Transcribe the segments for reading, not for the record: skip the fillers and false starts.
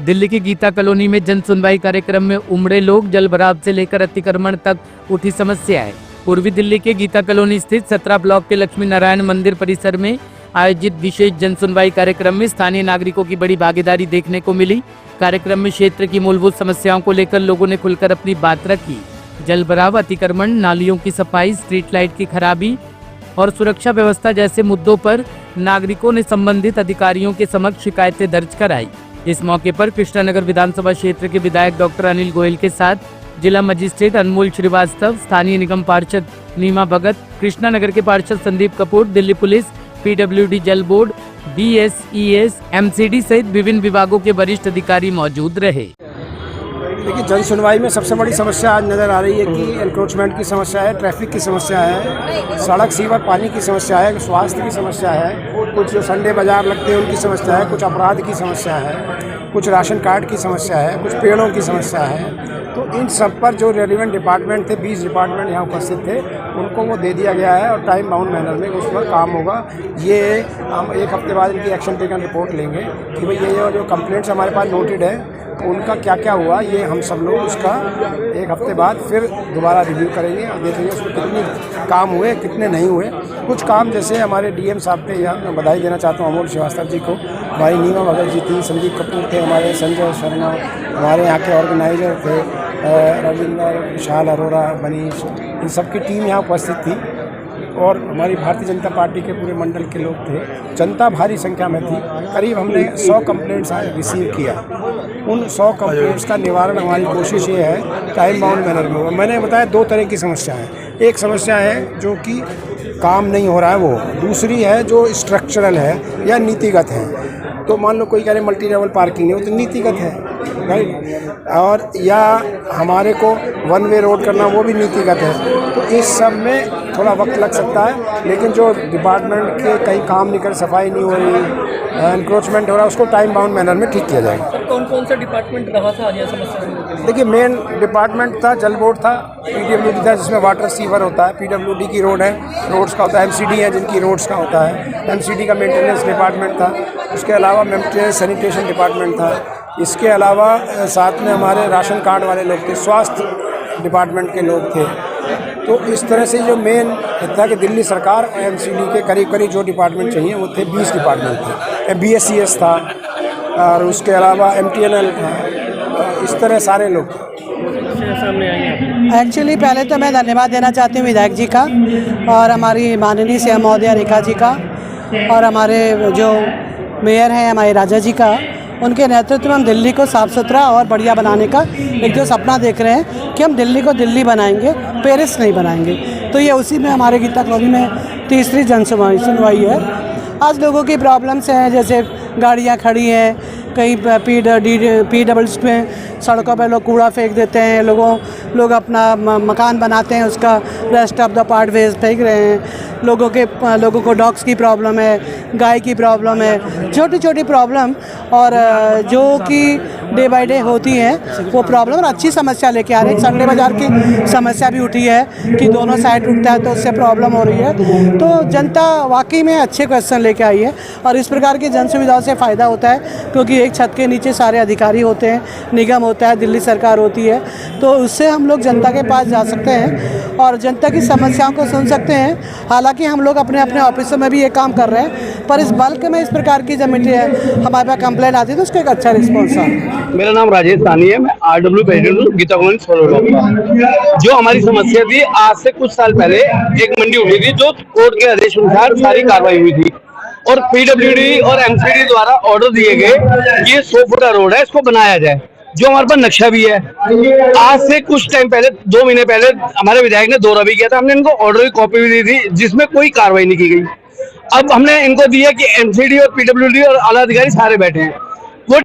दिल्ली की गीता कॉलोनी में जन सुनवाई कार्यक्रम में उमड़े लोग। जल भराव से लेकर अतिक्रमण तक उठी समस्याएं। पूर्वी दिल्ली के गीता कॉलोनी स्थित 17 ब्लॉक के लक्ष्मी नारायण मंदिर परिसर में आयोजित विशेष जन सुनवाई कार्यक्रम में स्थानीय नागरिकों की बड़ी भागीदारी देखने को मिली। कार्यक्रम में क्षेत्र की मूलभूत समस्याओं को लेकर लोगों ने खुलकर अपनी बात रखी। जल भराव, अतिक्रमण, नालियों की सफाई, स्ट्रीट लाइट की खराबी और सुरक्षा व्यवस्था जैसे मुद्दों पर नागरिकों ने संबंधित अधिकारियों के समक्ष शिकायतें दर्ज कराई। इस मौके पर कृष्णानगर विधानसभा क्षेत्र के विधायक डॉक्टर अनिल गोयल के साथ जिला मजिस्ट्रेट अनमोल श्रीवास्तव, स्थानीय निगम पार्षद नीमा भगत, कृष्णानगर के पार्षद संदीप कपूर, दिल्ली पुलिस, पीडब्ल्यूडी जल बोर्ड, बीएसईएस, एमसीडी सहित विभिन्न विभागों के वरिष्ठ अधिकारी मौजूद रहे। देखिए, जन सुनवाई में सबसे बड़ी समस्या आज नज़र आ रही है कि एनक्रोचमेंट की समस्या है, ट्रैफिक की समस्या है, सड़क, सीवर, पानी की समस्या है, स्वास्थ्य की समस्या है, कुछ जो संडे बाजार लगते हैं उनकी समस्या है, कुछ अपराध की समस्या है, कुछ राशन कार्ड की समस्या है, कुछ पेड़ों की समस्या है। तो इन सब पर जो रेलिवेंट डिपार्टमेंट थे, 20 डिपार्टमेंट यहाँ उपस्थित थे, उनको वो दे दिया गया है और टाइम बाउंड मैनर में उस पर काम होगा। ये हम एक हफ्ते बाद इनकी एक्शन टेकन रिपोर्ट लेंगे कि भाई ये जो कंप्लेंट्स हमारे पास नोटेड है उनका क्या क्या हुआ। ये हम सब लोग उसका एक हफ्ते बाद फिर दोबारा रिव्यू करेंगे और देखेंगे उसमें कितने काम हुए, कितने नहीं हुए। कुछ काम जैसे हमारे डीएम साहब थे, यहाँ मैं बधाई देना चाहता हूँ अमोल श्रीवास्तव जी को, हमारी नीमा भगत जी थी, संदीप कपूर थे, हमारे संजय शर्मा, हमारे यहाँ के ऑर्गेनाइजर थे, रविंदर, विशाल अरोरा, मनीष, इन सबकी टीम यहाँ उपस्थित थी और हमारी भारतीय जनता पार्टी के पूरे मंडल के लोग थे। जनता भारी संख्या में थी। करीब हमने 100 कंप्लेंट्स रिसीव किया। उन 100 कंप्लेंट्स का निवारण हमारी कोशिश ये है टाइम बाउंड मैनर में होगा। मैंने बताया 2 तरह की समस्या है। एक समस्या है जो कि काम नहीं हो रहा है वो, दूसरी है जो स्ट्रक्चरल है या नीतिगत है। तो मान लो कोई कह रहे मल्टी लेवल पार्किंग है, वो तो नीतिगत है, राइट, और या हमारे को वन वे रोड करना, वो भी नीतिगत है। तो इस सब में थोड़ा वक्त लग सकता है, लेकिन जो डिपार्टमेंट के कहीं काम नहीं कर, सफाई नहीं हो रही, एनक्रोचमेंट हो रहा है, उसको टाइम बाउंड मैनर में ठीक किया जाएगा। कौन कौन सा डिपार्टमेंट रहा था यह समस्या? देखिए, मेन डिपार्टमेंट था जल बोर्ड था, पीडब्ल्यूडी था जिसमें वाटर सीवर होता है, पीडब्ल्यूडी की रोड है, रोड्स का होता है, एमसीडी है जिनकी रोड्स का होता है, एमसीडी का मेंटेनेंस डिपार्टमेंट था, उसके अलावा मेंटेनेंस सैनिटेशन डिपार्टमेंट था, इसके अलावा साथ में हमारे राशन कार्ड वाले लोग थे, स्वास्थ्य डिपार्टमेंट के लोग थे। तो इस तरह से जो मेन था कि दिल्ली सरकार एमसीडी के करीब करीब जो डिपार्टमेंट चाहिए वो थे, 20 डिपार्टमेंट थे, बीएसईएस था और उसके अलावा एमटीएनएल था, इस तरह सारे लोग सामने आए। एक्चुअली पहले तो मैं धन्यवाद देना चाहती हूँ विधायक जी का और हमारी माननीय सीएम महोदया रेखा जी का और हमारे जो मेयर हैं हमारे राजा जी का। उनके नेतृत्व में हम दिल्ली को साफ़ सुथरा और बढ़िया बनाने का एक जो सपना देख रहे हैं कि हम दिल्ली को दिल्ली बनाएंगे, पेरिस नहीं बनाएंगे। तो ये उसी में हमारे गीता कॉलोनी में तीसरी जन सुनवाई है। आज लोगों की प्रॉब्लम्स हैं, जैसे गाड़ियाँ खड़ी हैं, कहीं पीडब्ल्यूडी में सड़कों पर लोग कूड़ा फेंक देते हैं, लोग अपना मकान बनाते हैं, उसका rest of the part waste फेंक रहे हैं। लोगों को डॉग्स की प्रॉब्लम है, गाय की प्रॉब्लम है, छोटी छोटी प्रॉब्लम और जो कि डे बाय डे होती हैं वो प्रॉब्लम और अच्छी समस्या लेके आ रहे हैं। संडे बाज़ार की समस्या भी उठी है कि दोनों साइड उठता है तो उससे प्रॉब्लम हो रही है। तो जनता वाकई में अच्छे क्वेश्चन लेके आई है और इस प्रकार की जन सुविधाओं से फ़ायदा होता है क्योंकि एक छत के नीचे सारे अधिकारी होते हैं, निगम होता है, दिल्ली सरकार होती है, तो उससे हम लोग जनता के पास जा सकते हैं और जनता की समस्याओं को सुन सकते हैं। हालांकि हम लोग अपने अपने ऑफिसों में भी ये काम कर रहे हैं, पर इस बल्क में इस प्रकार की जब हमारे पास कंप्लेंट आती है तो उसका एक अच्छा रिस्पॉन्स आता है। मेरा नाम राजेश सानी है, मैं आरडब्ल्यू प्रेसिडेंट हूँ गीता कॉलोनी सोलर। जो हमारी समस्या थी, आज से कुछ साल पहले एक मंडी उठी थी जो कोर्ट के आदेश अनुसार सारी कार्रवाई हुई थी और पीडब्ल्यूडी और एमसीडी द्वारा ऑर्डर दिए गए कि ये 100 फुटा रोड है, इसको बनाया जाए, जो हमारे पास नक्शा भी है। आज से कुछ टाइम पहले, 2 महीने पहले हमारे विधायक ने दौरा भी किया था, हमने इनको ऑर्डर की कॉपी भी दी थी जिसमें कोई कार्रवाई नहीं की गई। अब हमने इनको दिया कि एमसीडी और पीडब्ल्यूडी और आला अधिकारी सारे बैठे हैं, वो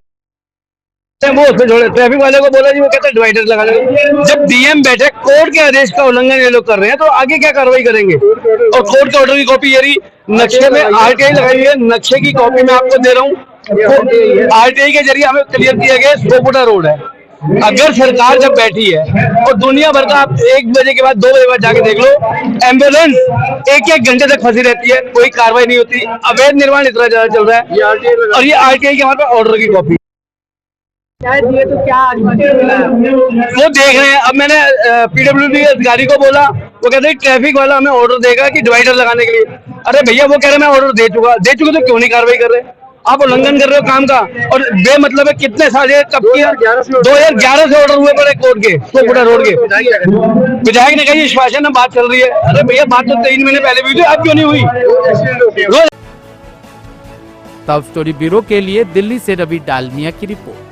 ट्रैफिक वाले को बोला जी, वो कहते हैं डिवाइडर लगा लो। जब डीएम बैठे, कोर्ट के आदेश का उल्लंघन ये लोग कर रहे हैं तो आगे क्या कार्रवाई करेंगे? और कोर्ट के ऑर्डर की कॉपी ये रही, नक्शे में आरटीआई लगाई है, नक्शे की कॉपी मैं आपको दे रहा हूँ। आरटीआई के जरिए हमें क्लियर किया गया 100 फुटा रोड है। अगर सरकार जब बैठी है और दुनिया भर का, आप 1 बजे के बाद 2 बजे बाद जाके देख लो, एम्बुलेंस 1-1 घंटे तक फंसी रहती है, कोई कार्रवाई नहीं होती, अवैध निर्माण इतना ज्यादा चल रहा है और ये आरटीआई के हमारे पास ऑर्डर की कॉपी वो देख रहे हैं। अब मैंने पीडब्ल्यूडी अधिकारी को बोला, वो कहते हैं ट्रैफिक वाला हमें ऑर्डर देगा कि डिवाइडर लगाने के लिए। अरे भैया वो कह रहे मैं ऑर्डर दे चुका तो क्यों नहीं कार्रवाई कर रहे? आप उल्लंघन कर रहे हो काम का। और बेमतलब है कितने सारे कब किया? 2011 से ऑर्डर हुए पड़े कोर्ट के, सोपुरा रोड के। विधायक ने कहा ये शासन में बात चल रही है। अरे भैया बात तो 3 महीने पहले भी हुई थी, अब क्यों नहीं हुई? टॉप स्टोरी ब्यूरो के लिए दिल्ली से रवि डालमिया की रिपोर्ट।